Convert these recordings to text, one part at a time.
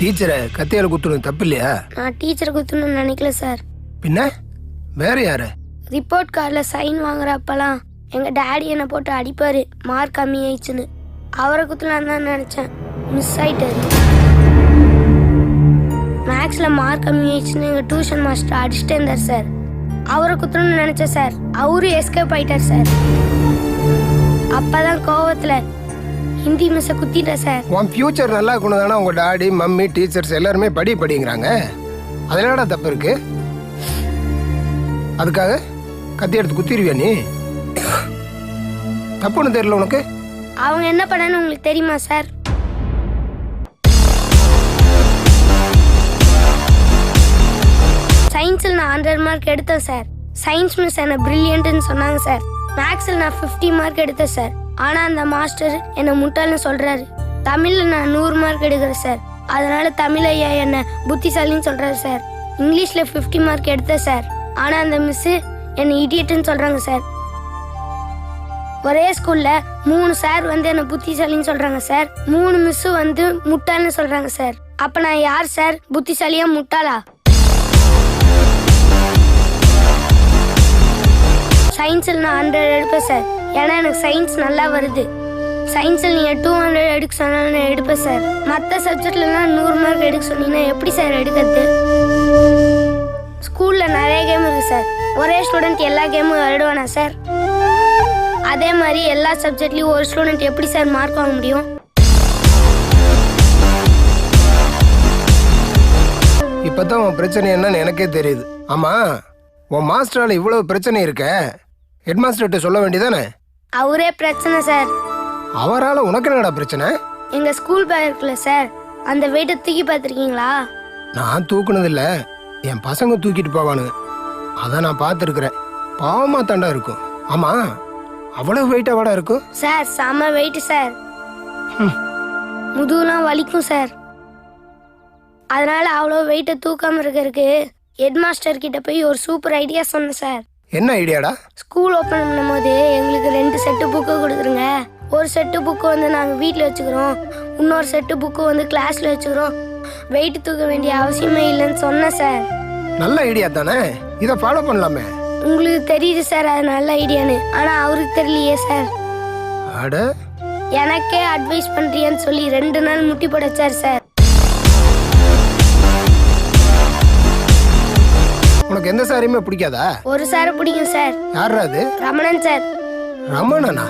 டீச்சரை கத்தியால குத்துறது தப்பு இல்லையா? நான் டீச்சரை குத்தணும்னு நினைக்கல சார். பின்ன வேற யாரு? ரிப்போர்ட் கார்டில் சைன் வாங்குறப்பெல்லாம் எங்கள் டேடி என்னை போட்டு அடிப்பார், மார்க் கம்மி ஆயிடுச்சுன்னு. அவரை குத்தலான்னு தான் நினச்சேன், மிஸ் ஆயிட்டாரு. மேக்ஸில் மார்க் கம்மி ஆயிடுச்சுன்னு எங்கள் டியூஷன் மாஸ்டர் அடிச்சுட்டே இருந்தார் சார். அவரை குத்தணும்னு நினச்சேன் சார், அவரும் எஸ்கேப் ஆயிட்டார் சார். அப்போதான் கோவத்தில் ஹிந்தி மிஸ்ஸை குத்திட்டேன் சார். உன் ஃபியூச்சர் நல்லா இருக்கணும் தானே உங்கள் டாடி மம்மி டீச்சர்ஸ் எல்லாருமே படிங்கிறாங்க. அதில் என்னடா தப்பு இருக்கு? அதுக்காக கத்தி எடுத்து குத்திடுவியா நீ? தப்புன்னு தெரியல உனக்கு? அவங்க என்ன பண்ணான்னு உங்களுக்கு தெரியுமா சார்? சயின்ஸில் நான் 100 மார்க் எடுத்தேன் சார். சயின்ஸ் மிஸ் என்ன பிரில்லியன்ட்னு சொன்னாங்க சார். மேக்ஸில் நான் 50 மார்க் எடுத்தேன் சார். ஆனால் அந்த மாஸ்டர் என்னை முட்டாள்னு சொல்கிறாரு. தமிழில் நான் 100 மார்க் எடுக்கிறேன் சார். அதனால தமிழ் ஐயா என்னை புத்திசாலின்னு சொல்கிறாரு சார். இங்கிலீஷில் 50 மார்க் எடுத்தேன் சார். ஆனால் அந்த மிஸ்ஸு என்னை இடியட்டுன்னு சொல்கிறாங்க சார். ஒரே ஸ்கூலில் 3 சார் வந்து என்னை புத்திசாலின்னு சொல்கிறாங்க சார். 3 மிஸ்ஸு வந்து முட்டாள்னு சொல்கிறாங்க சார். அப்போ நான் யார் சார், புத்திசாலியா முட்டாளா? சயின்ஸில் நான் 100 எடுப்பேன் சார். ஏன்னா எனக்கு சயின்ஸ் நல்லா வருது. சயின்ஸில் நீங்கள் 200 எடுக்க சொன்னாலும் நான் எடுப்பேன் சார். மற்ற சப்ஜெக்ட்லாம் 100 மார்க் எடுக்க சொன்னீங்கன்னா எப்படி சார் எடுக்கிறது? ஸ்கூலில் நிறைய கேம் இருக்குது சார். ஒரே ஸ்டூடெண்ட் எல்லா கேமும் விளையாடுவானா சார்? அதே மாதிரி எல்லா சப்ஜெக்ட்லேயும் ஒரு ஸ்டூடெண்ட் எப்படி சார் மார்க் வாங்க முடியும்? இப்போதான் உன் பிரச்சனை என்னன்னு எனக்கே தெரியுது. ஆமாம், உன் மாஸ்டரால் இவ்வளோ பிரச்சனை இருக்க ஹெட் மாஸ்டர்கிட்ட சொல்ல வேண்டியதானே? அவரே பிரச்சனை சார். அவரால் உனக்கு என்னடா பிரச்சனை? எங்கள் ஸ்கூல் பேக் இருக்குல்ல சார், அந்த வெயிட்டை தூக்கி பார்த்துருக்கீங்களா? நான் தூக்குனதில்ல, என் பசங்க தூக்கிட்டு போவானுங்க. அதான் நான் பார்த்துருக்குறேன். பாவமாக தாண்டா இருக்கும். ஆமாம், அவ்வளோ வெயிட்டாக வாடா இருக்கும் சார். செம்ம வெயிட் சார். முதுகுலாம் வலிக்கும் சார். அதனால அவ்வளோ வெயிட்டை தூக்காம இருக்கிறதுக்கு ஹெட் மாஸ்டர் கிட்ட போய் ஒரு சூப்பர் ஐடியா சொன்னேன் சார். என்ன ஐடியாடா? ஸ்கூல் ஓப்பன் பண்ணும்போது எங்களுக்கு 2 செட்டு புக்கு கொடுத்துருங்க. ஒரு செட்டு புக்கு வந்து நாங்கள் வீட்டில் வச்சுக்கிறோம், இன்னொரு செட்டு புக்கு வந்து கிளாஸில் வச்சுக்கிறோம். வெயிட் தூக்க வேண்டிய அவசியமே இல்லைன்னு சொன்னேன் சார். நல்ல ஐடியா தானே, இதை ஃபாலோ பண்ணலாமே. உங்களுக்கு தெரியுது சார் அது நல்ல ஐடியான்னு, ஆனால் அவருக்கு தெரியலையே சார். அட, எனக்கே அட்வைஸ் பண்ணுறியான்னு சொல்லி 2 நாள் முட்டி போடச்சார் சார். உனக்கு எந்த சாரையுமே பிடிக்காதா? ஒரு சார் பிடிக்கும் சார். யாரா அது? ரமணன் சார். ரமணனா?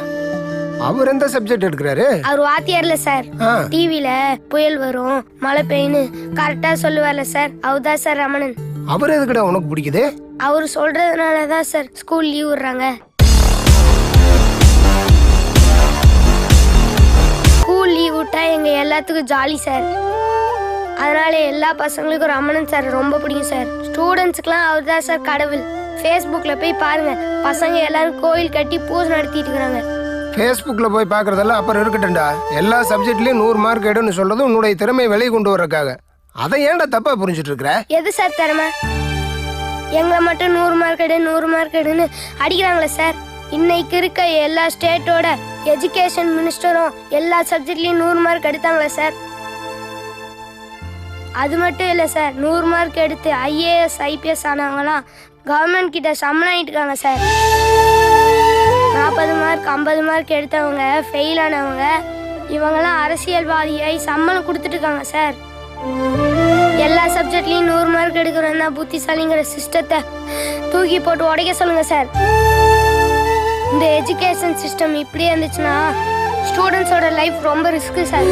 அவர் எந்த சப்ஜெக்ட் எடுக்கிறாரு? அவர் வாத்தியார்ல சார். டிவில புயல் வரும் மழை பெய்யுன்னு கரெக்டா சொல்லுவார்ல சார், அவர்தான் சார் ரமணன். அவர் எதுக்குடா உனக்கு பிடிக்குது? அவர் சொல்றதுனாலதான் சார் ஸ்கூல் லீவ் விடுறாங்க. ஸ்கூல் லீவ் விட்டா எங்க எல்லாத்துக்கும் ஜாலி சார். அதனால எல்லா பசங்களுக்கும் ரமணன் சார் ரொம்ப பிடிக்கும் சார். ஸ்டூடெண்ட்ஸுக்குலாம் அவர் தான் சார் கடவுள். ஃபேஸ்புக்கில் போய் பாருங்க, பசங்க எல்லாரும் கோயில் கட்டி பூஜை நடத்திட்டு இருக்கிறாங்க. ஃபேஸ்புக்கில் போய் பார்க்குறதெல்லாம் அப்புறம் இருக்கட்டும்டா. எல்லா சப்ஜெக்ட்லேயும் 100 மார்க் எடுன்னு சொல்றது உன்னுடைய திறமையை வெளியே கொண்டு வர்றதுக்காக. அதை ஏன்டா தப்பா புரிஞ்சுட்டு இருக்கிற? எது சார் திறமை? எங்களை மட்டும் 100 மார்க் எடு 100 மார்க் எடுன்னு அடிக்கிறாங்களே சார். இன்னைக்கு இருக்க எல்லா ஸ்டேட்டோட எஜுகேஷன் மினிஸ்டரும் எல்லா சப்ஜெக்ட்லேயும் 100 மார்க் எடுத்தாங்களே சார். அது மட்டும் இல்லை சார், 100 மார்க் எடுத்து IAS IPS ஆனவங்களாம் கவர்மெண்ட் கிட்ட சம்மன் ஆகிட்டு இருக்காங்க சார். 40 மார்க் 50 மார்க் எடுத்தவங்க ஃபெயில் ஆனவங்க இவங்கெல்லாம் அரசியல்வாதியாய் சம்மன் கொடுத்துட்டு இருக்காங்க சார். எல்லா சப்ஜெக்ட்லேயும் 100 மார்க் எடுக்கிறோன்னா புத்திசாலிங்கிற சிஸ்டத்தை தூக்கி போட்டு உடைக்க சொல்லுங்க சார். இந்த எஜுகேஷன் சிஸ்டம் இப்படியே இருந்துச்சுன்னா ஸ்டூடெண்ட்ஸோட லைஃப் ரொம்ப ரிஸ்க்கு சார்.